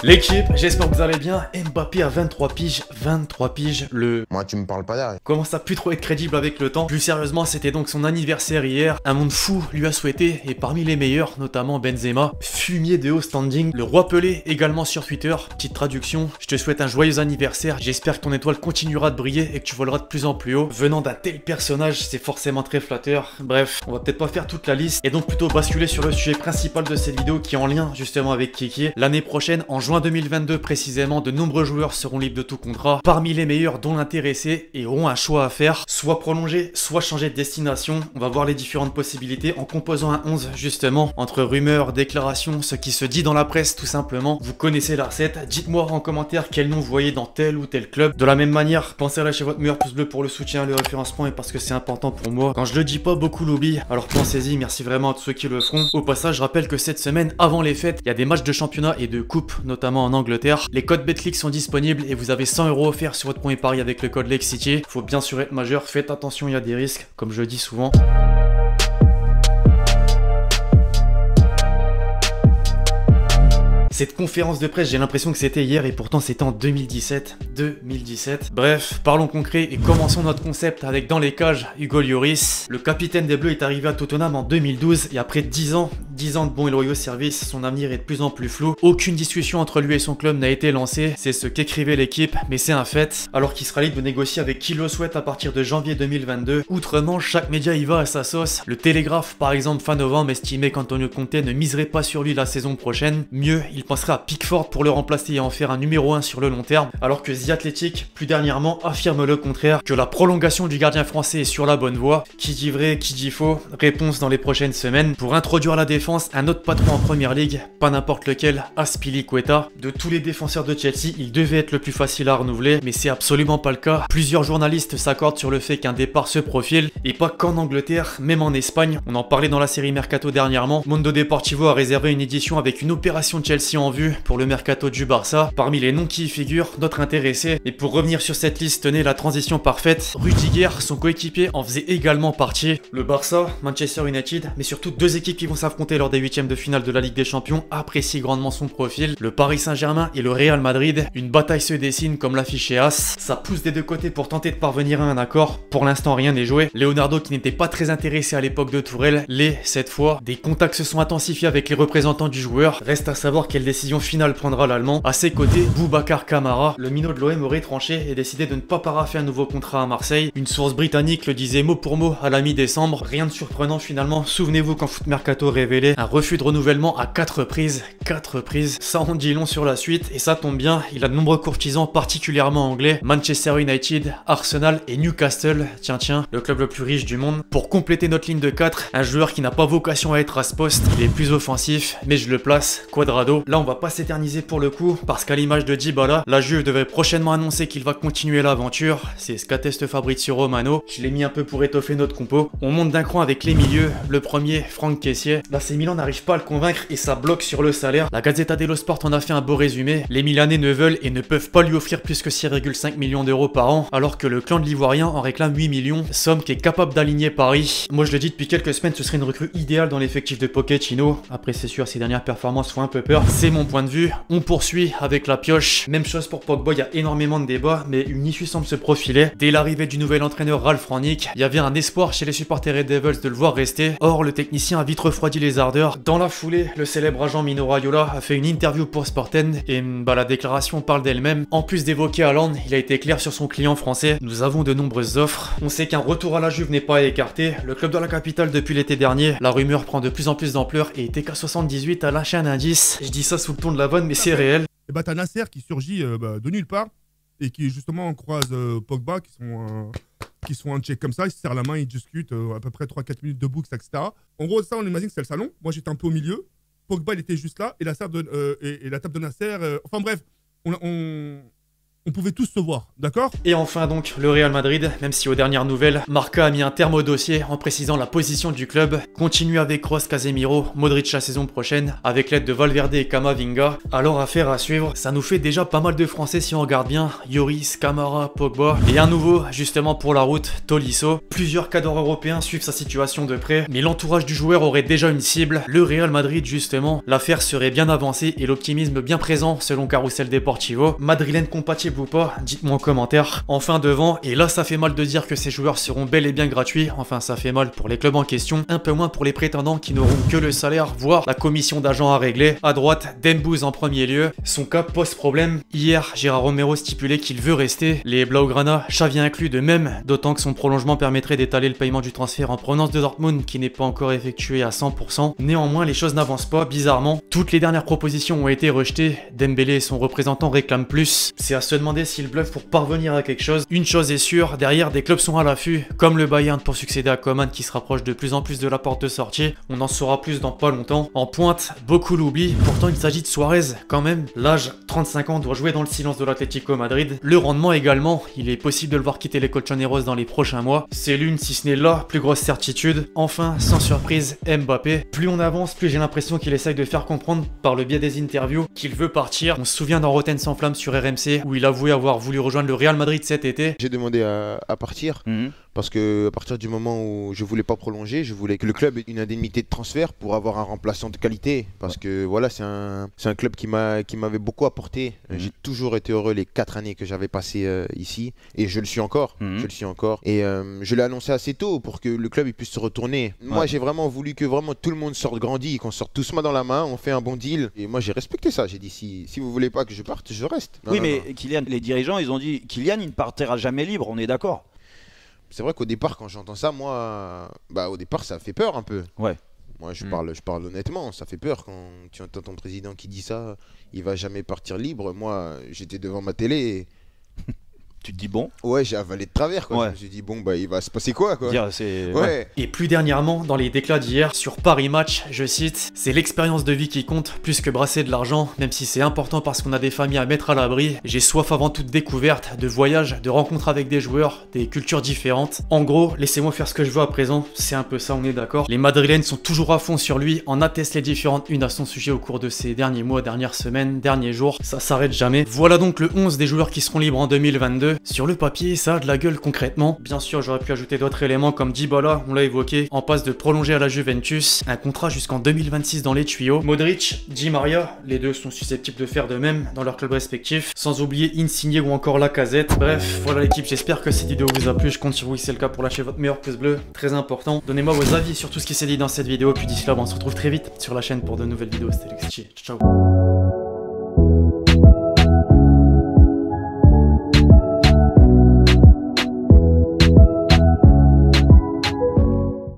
L'équipe, j'espère que vous allez bien. Mbappé a 23 piges, Moi tu me parles pas derrière. commence à plus trop être crédible avec le temps. Plus sérieusement, c'était donc son anniversaire hier. Un monde fou lui a souhaité, et parmi les meilleurs, notamment Benzema, fumier de haut standing. Le roi Pelé également sur Twitter. Petite traduction, je te souhaite un joyeux anniversaire. J'espère que ton étoile continuera de briller et que tu voleras de plus en plus haut. Venant d'un tel personnage, c'est forcément très flatteur. Bref, on va peut-être pas faire toute la liste et donc plutôt basculer sur le sujet principal de cette vidéo qui est en lien justement avec Kiki. L'année prochaine, en juin 2022 précisément, de nombreux joueurs seront libres de tout contrat, parmi les meilleurs dont l'intéressé, et auront un choix à faire, soit prolonger, soit changer de destination. On va voir les différentes possibilités en composant un 11 justement, entre rumeurs, déclarations, ce qui se dit dans la presse tout simplement. Vous connaissez la recette, dites-moi en commentaire quel nom vous voyez dans tel ou tel club. De la même manière, pensez à lâcher votre meilleur pouce bleu pour le soutien, le référencement et parce que c'est important pour moi. Quand je le dis pas, beaucoup l'oublient, alors pensez-y, merci vraiment à tous ceux qui le feront. Au passage, je rappelle que cette semaine, avant les fêtes, il y a des matchs de championnat et de coupe, notamment en Angleterre. Les codes Betclic sont disponibles et vous avez 100 € offerts sur votre premier pari avec le code LEXCITY. Faut bien sûr être majeur, faites attention, il y a des risques, comme je le dis souvent. Cette conférence de presse, j'ai l'impression que c'était hier et pourtant c'était en 2017. Bref, parlons concret et commençons notre concept avec dans les cages Hugo Lloris. Le capitaine des Bleus est arrivé à Tottenham en 2012 et après 10 ans de bons et loyaux services, son avenir est de plus en plus flou. Aucune discussion entre lui et son club n'a été lancée, c'est ce qu'écrivait l'équipe, mais c'est un fait. Alors qu'il sera libre de négocier avec qui le souhaite à partir de janvier 2022. Outre-Manche, chaque média y va à sa sauce. Le Télégraphe, par exemple, fin novembre, estimait qu'Antonio Conte ne miserait pas sur lui la saison prochaine. Mieux, il penserait à Pickford pour le remplacer et en faire un numéro 1 sur le long terme, alors que The Athletic, plus dernièrement, affirme le contraire, que la prolongation du gardien français est sur la bonne voie. Qui dit vrai, qui dit faux? Réponse dans les prochaines semaines. Pour introduire la défense, un autre patron en première ligue, pas n'importe lequel, Azpilicueta. De tous les défenseurs de Chelsea, il devait être le plus facile à renouveler, mais c'est absolument pas le cas. Plusieurs journalistes s'accordent sur le fait qu'un départ se profile, et pas qu'en Angleterre, même en Espagne. On en parlait dans la série Mercato dernièrement. Mondo Deportivo a réservé une édition avec une opération de Chelsea en vue pour le mercato du Barça. Parmi les noms qui y figurent, d'autres intéressés. Et pour revenir sur cette liste, tenez la transition parfaite. Rudiger, son coéquipier, en faisait également partie. Le Barça, Manchester United, mais surtout deux équipes qui vont s'affronter lors des huitièmes de finale de la Ligue des Champions apprécient grandement son profil. Le Paris Saint-Germain et le Real Madrid. Une bataille se dessine comme l'affichait As. Ça pousse des deux côtés pour tenter de parvenir à un accord. Pour l'instant, rien n'est joué. Leonardo, qui n'était pas très intéressé à l'époque de Tourelle, l'est cette fois. Des contacts se sont intensifiés avec les représentants du joueur. Reste à savoir quelle décision finale prendra l'Allemand. À ses côtés, Boubacar Kamara, le minot de l'OM aurait tranché et décidé de ne pas paraffer un nouveau contrat à Marseille. Une source britannique le disait mot pour mot à la mi-décembre. Rien de surprenant finalement. Souvenez-vous qu'en Foot Mercato révélait un refus de renouvellement à 4 reprises. 4 reprises. Ça en dit long sur la suite et ça tombe bien, il a de nombreux courtisans particulièrement anglais. Manchester United, Arsenal et Newcastle. Tiens, le club le plus riche du monde. Pour compléter notre ligne de 4, un joueur qui n'a pas vocation à être à ce poste. Il est plus offensif, mais je le place. Quadrado. Là, on va pas s'éterniser pour le coup, parce qu'à l'image de Dybala, la Juve devrait prochainement annoncer qu'il va continuer l'aventure. C'est ce qu'atteste Fabrizio Romano. Je l'ai mis un peu pour étoffer notre compo. On monte d'un cran avec les milieux. Le premier, Franck Kessié. L'AC Milan n'arrive pas à le convaincre et ça bloque sur le salaire. La Gazzetta dello Sport en a fait un beau résumé. Les Milanais ne veulent et ne peuvent pas lui offrir plus que 6,5 millions d'euros par an, alors que le clan de l'Ivoirien en réclame 8 millions, somme qui est capable d'aligner Paris. Moi je le dis depuis quelques semaines, ce serait une recrue idéale dans l'effectif de Pochettino. Après c'est sûr, ses dernières performances font un peu peur. C'est mon point de vue. On poursuit avec la pioche. Même chose pour Pogba, il y a énormément de débats, mais une issue semble se profiler. Dès l'arrivée du nouvel entraîneur Ralf Rangnick, il y avait un espoir chez les supporters Red Devils de le voir rester. Or, le technicien a vite refroidi les ardeurs. Dans la foulée, le célèbre agent Mino Raiola a fait une interview pour Sporten et la déclaration parle d'elle-même. En plus d'évoquer Haaland, il a été clair sur son client français. Nous avons de nombreuses offres. On sait qu'un retour à la Juve n'est pas à écarter. Le club de la capitale depuis l'été dernier, la rumeur prend de plus en plus d'ampleur et TK78 a lâché un indice. Je dis ça sous le ton de la vanne, mais c'est réel. Et bah t'as Nasser qui surgit de nulle part et qui justement croise Pogba qui sont un check comme ça, ils se serrent la main, ils discutent à peu près 3-4 minutes de boxe, etc. En gros, ça on imagine que c'est le salon. Moi j'étais un peu au milieu. Pogba il était juste là et la table de Nasser. Enfin bref, on pouvait tous se voir, d'accord? Et enfin donc, le Real Madrid, même si aux dernières nouvelles, Marca a mis un terme au dossier en précisant la position du club, continue avec Kroos, Casemiro, Modric la saison prochaine, avec l'aide de Valverde et Camavinga. Alors affaire à suivre, ça nous fait déjà pas mal de Français si on regarde bien, Lloris, Camara, Pogba, et un nouveau, justement pour la route, Tolisso. Plusieurs cadres européens suivent sa situation de près, mais l'entourage du joueur aurait déjà une cible, le Real Madrid justement. L'affaire serait bien avancée et l'optimisme bien présent selon Carrousel Deportivo. Madrilène compatible ou pas, dites-moi en commentaire. Enfin devant, et là ça fait mal de dire que ces joueurs seront bel et bien gratuits, enfin ça fait mal pour les clubs en question, un peu moins pour les prétendants qui n'auront que le salaire, voire la commission d'agents à régler. À droite, Dembouz en premier lieu, son cas pose problème. Hier, Gérard Romero stipulait qu'il veut rester, les Blaugrana, Xavi inclus de même, d'autant que son prolongement permettrait d'étaler le paiement du transfert en provenance de Dortmund qui n'est pas encore effectué à 100%. Néanmoins, les choses n'avancent pas, bizarrement. Toutes les dernières propositions ont été rejetées, Dembélé et son représentant réclament plus. C'est à se demander s'il bluffe pour parvenir à quelque chose. Une chose est sûre, derrière des clubs sont à l'affût, comme le Bayern pour succéder à Coman qui se rapproche de plus en plus de la porte de sortie. On en saura plus dans pas longtemps. En pointe, beaucoup l'oublient, pourtant il s'agit de Suarez quand même. L'âge, 35 ans, doit jouer dans le silence de l'Atlético Madrid. Le rendement également, il est possible de le voir quitter les Colchoneros dans les prochains mois. C'est l'une, si ce n'est la plus grosse certitude. Enfin, sans surprise, Mbappé. Plus on avance, plus j'ai l'impression qu'il essaye de faire comprendre par le biais des interviews qu'il veut partir. On se souvient dans Rotten sans flamme sur RMC où il avouait avoir voulu rejoindre le Real Madrid cet été. J'ai demandé à partir parce que à partir du moment où je voulais pas prolonger, je voulais que le club ait une indemnité de transfert pour avoir un remplaçant de qualité. Parce que voilà, c'est un club qui m'avait beaucoup apporté. J'ai toujours été heureux les 4 années que j'avais passées ici et je le suis encore. Je le suis encore. Et je l'ai annoncé assez tôt pour que le club il puisse se retourner. Moi, j'ai vraiment voulu que vraiment tout le monde sorte grandi, qu'on sorte tous main dans la main, on fait un bon deal. Et moi, j'ai respecté ça. J'ai dit si vous voulez pas que je parte, je reste. Non, oui, non, mais non. Kylian, les dirigeants, ils ont dit Kylian, il ne partira jamais libre. On est d'accord? C'est vrai qu'au départ, quand j'entends ça, moi, au départ, ça fait peur un peu. Ouais. Moi, je parle honnêtement, ça fait peur quand tu entends ton président qui dit ça, il va jamais partir libre. Moi, j'étais devant ma télé et... Tu te dis bon? Ouais, j'ai avalé de travers, quoi. Ouais. Je me suis dit, bon, il va se passer quoi, quoi. Ouais. Et plus dernièrement, dans les déclats d'hier, sur Paris Match, je cite, c'est l'expérience de vie qui compte plus que brasser de l'argent, même si c'est important parce qu'on a des familles à mettre à l'abri. J'ai soif avant toute découverte, de voyage, de rencontres avec des joueurs, des cultures différentes. En gros, laissez-moi faire ce que je veux à présent, c'est un peu ça, on est d'accord. Les Madrilènes sont toujours à fond sur lui, en attestent les différentes unes à son sujet au cours de ces derniers mois, dernières semaines, derniers jours, ça s'arrête jamais. Voilà donc le 11 des joueurs qui seront libres en 2022. Sur le papier, ça a de la gueule concrètement. Bien sûr, j'aurais pu ajouter d'autres éléments comme Dybala, on l'a évoqué, en passe de prolonger à la Juventus, un contrat jusqu'en 2026 dans les tuyaux. Modric, Di Maria, les deux sont susceptibles de faire de même dans leurs clubs respectifs, sans oublier Insigne ou encore Lacazette. Bref, voilà l'équipe, j'espère que cette vidéo vous a plu, je compte sur vous si c'est le cas pour lâcher votre meilleur pouce bleu, très important. Donnez-moi vos avis sur tout ce qui s'est dit dans cette vidéo, puis d'ici là, on se retrouve très vite sur la chaîne pour de nouvelles vidéos, c'était Lexchi, ciao.